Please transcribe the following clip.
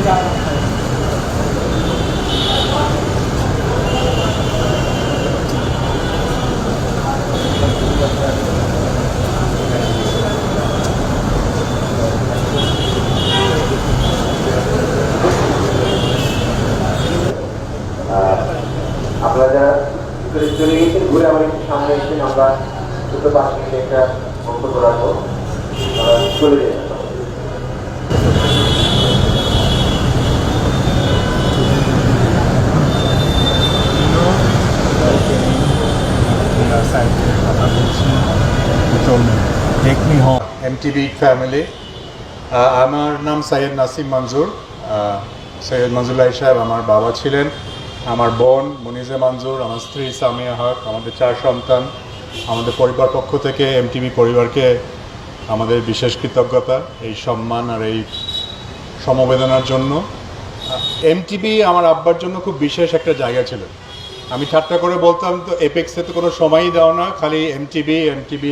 আপনারা যারা চলে গেছেন ঘুরে আবার একটু সামনে এসেছেন, আমরা ছোট 5 মিনিট একটা বক্তব্য রাখবো, চলে যেতে Take me home. MTV family. আমার নাম সৈয়দ নাসিম মঞ্জুর। সৈয়দ মঞ্জুরুল্লাহ সাহেব আমার বাবা ছিলেন, আমার বোন মনিজে মঞ্জুর, আমার স্ত্রী সামিয়া হক, আমাদের 4 সন্তান। আমাদের পরিবার পক্ষ থেকে এমটিভি পরিবারকে আমাদের বিশেষ কৃতজ্ঞতা, এই সম্মান আর এই সমবেদনার জন্য। এমটিভি আমার আব্বার জন্য খুব বিশেষ একটা জায়গা ছিল। আমি ঠাট্টা করে বলতাম, তো এপেক্সে তো কোনো সময়ই দাও না, খালি এমটিভি।